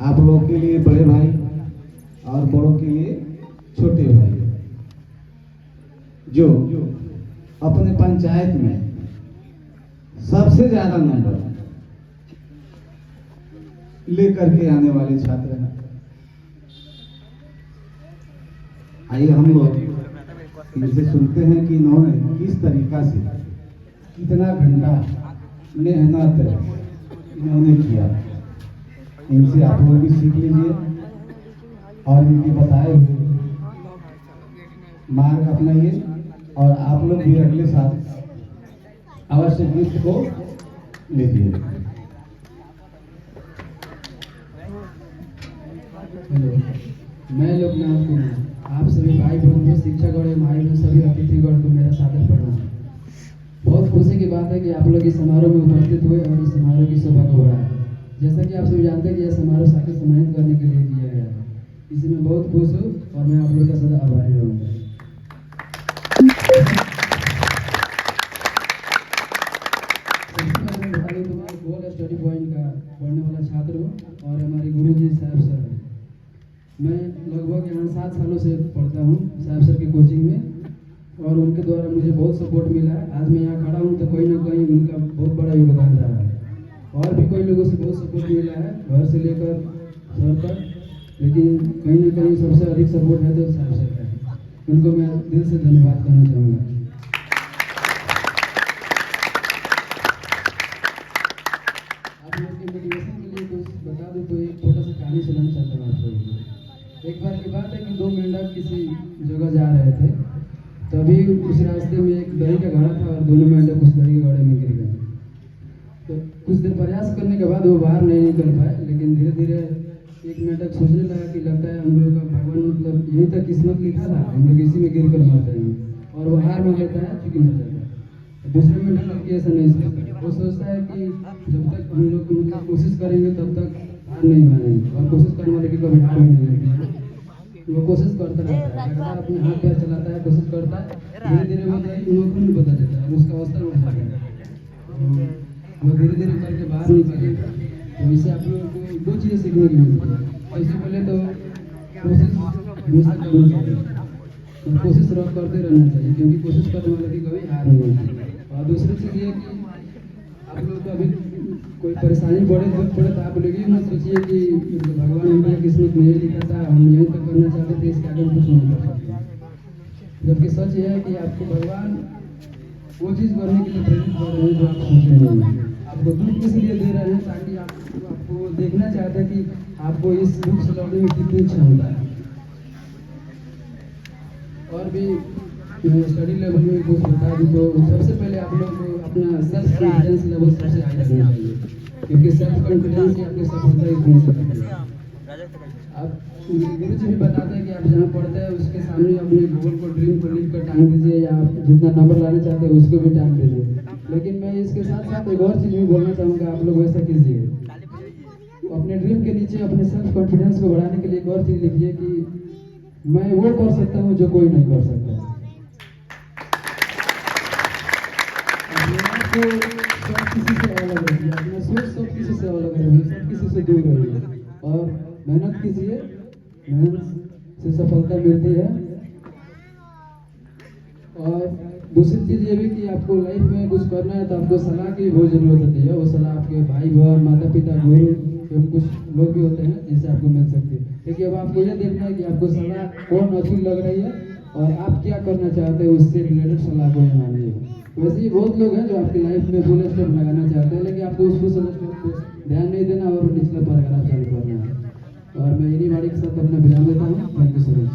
आप लोग के लिए बड़े भाई और बड़ों के लिए छोटे भाई, जो अपने पंचायत में सबसे ज्यादा नंबर लेकर के आने वाले छात्र हैं। आइए हम लोग इनसे सुनते हैं कि इन्होंने किस तरीका से कितना घंटा मेहनत इन्होंने किया। इनसे आप लोग भी सीख लीजिए और इनके बताए हुए मार्ग अपनाइए और आप लोग भी अगले साल अवश्य गिफ्ट को लीजिए। मैं लोकनाथ कुमार आप सभी भाई बंधु शिक्षक और एवं सभी अतिथिगण को मेरा सादर प्रणाम। बहुत खुशी की बात है कि आप लोग इस समारोह में उपस्थित हुए और इस समारोह की शोभा को बढ़ाया। जैसा कि आप सभी जानते हैं कि यह समारोह सबको सम्मानित करने के लिए किया गया है। इसी में बहुत खुश हूँ और मैं आप लोग का सदा आभारी रहूँगा। गोल स्टडी पॉइंट का पढ़ने वाला छात्र हूँ और हमारे गुरुजी साहब सर हैं। मैं लगभग यहाँ 7 सालों से पढ़ता हूँ साहब सर की कोचिंग में और उनके द्वारा मुझे बहुत सपोर्ट मिला है। आज मैं यहाँ खड़ा हूँ तो कहीं ना कहीं उनका बहुत बड़ा योगदान रहा है। और भी कई लोगों से बहुत सपोर्ट मिला है, घर से लेकर सर तक, लेकिन कहीं ना कहीं सबसे अधिक सपोर्ट है तो साहब सर का है। उनको मैं दिल से धन्यवाद करना चाहूँगा। आप लोग के मोटिवेशन के लिए कुछ बता दूँ तो एक छोटा सा कहानी सुनाना चाहता हूँ आप लोगों को। एक बार की बात है कि 2 मेंढक किसी जगह जा रहे थे, तभी उस रास्ते में एक दही का घड़ा था और दोनों मेंढक उस दही के घड़े में गिर गए। तो कुछ देर प्रयास करने के बाद वो बाहर नहीं निकल पाए, लेकिन धीरे धीरे एक मेंढक सोचने लगा कि लगता है हम लोगों का भगवान मतलब यही तक किस्मत लिखा था, हम लोग इसी में गिर कर मरते हैं, और वो हार मान लेता है चूंकि मर जाता है। दूसरे मेंढक की ऐसा नहीं सोचता, वो सोचता है कि जब तक हम लोग मतलब कोशिश करेंगे तब तक हार नहीं मानेंगे, और कोशिश करने वाले की कभी हार नहीं लगती। वो कोशिश करता रहता है, लगातार अपने हाथ पैर चलाता है, कोशिश करता है, धीरे धीरे वो उनको खुद बता देता है, उसका अवसर बढ़ जाता है, वो धीरे धीरे करके बाहर निकलेगा। तो इससे आप लोगों को 2 चीज़ें सीखने की मिलती है। सबसे पहले तो कोशिश हमेशा करनी चाहिए और कोशिश करते रहना चाहिए, क्योंकि कोशिश करने वाले की कभी हार नहीं होती। और दूसरी चीज़ ये कि आप लोग को अभी कोई परेशानी पड़े दुख पड़े तो आप लोग ये मत सोचिए कि भगवान हमारी किस्मत में यही लिखा था, हम यही तक करना चाहते थे, इसके आगे कुछ नहीं कर सकते। जबकि सच ये है कि आपको भगवान वो चीज़ करने के लिए प्रेरित कर रहे हैं जो आप सोच रहे हैं। आपको दुख इसलिए दे रहे हैं ताकि आपको देखना चाहते हैं कि आपको इस दुख से लड़ने में कितनी क्षमता है। और भी स्टडी लेवल में कुछ बता दूँ तो सबसे पहले आप लोग को अपना सेल्फ कॉन्फिडेंस लेवल सबसे हाई रखना चाहिए, क्योंकि सेल्फ कॉन्फिडेंस ही आपकी सफलता की गुण सकती है। आप गुरु जी भी बताते हैं कि आप जहाँ पढ़ते हैं उसके सामने अपने गोल को ड्रीम को लिख कर टांग दीजिए, या आप जितना नंबर लाना चाहते हैं उसको भी टांग दीजिए। लेकिन मैं इसके साथ साथ एक और चीज़ भी बोलना चाहूँगा, आप लोग वैसा कीजिए। अपने ड्रीम के नीचे अपने सेल्फ कॉन्फिडेंस को बढ़ाने के लिए एक और चीज़ लिखिए कि मैं वो कर सकता हूँ जो कोई नहीं कर सकता। अपने सब किसी से अलग रहिए, अपना सोच सब किसी से अलग रहिए, सब किसी से दूर रहिए और मेहनत कीजिए। मेहनत से सफलता मिलती है। और दूसरी चीज़ ये भी कि आपको लाइफ में कुछ करना है तो आपको सलाह की बहुत ज़रूरत होती है। वो सलाह आपके भाई बहन माता पिता गुरु एवं कुछ लोग भी होते हैं जिनसे आपको मिल सकती है। क्योंकि अब आपको ये देखना है कि आपको सलाह कौन अच्छी लग रही है और आप क्या करना चाहते हैं, उससे रिलेटेड सलाह को मानिए। वैसे ही बहुत लोग हैं जो आपकी लाइफ में फुल स्टॉप लगाना चाहते हैं, लेकिन आपको उस फुल स्टॉप को ध्यान नहीं देना और निचला पैराग्राफ चालू करना है। और मैं इन्हीं वाणी के साथ अपना विराम देता हूँ। Thank you so much.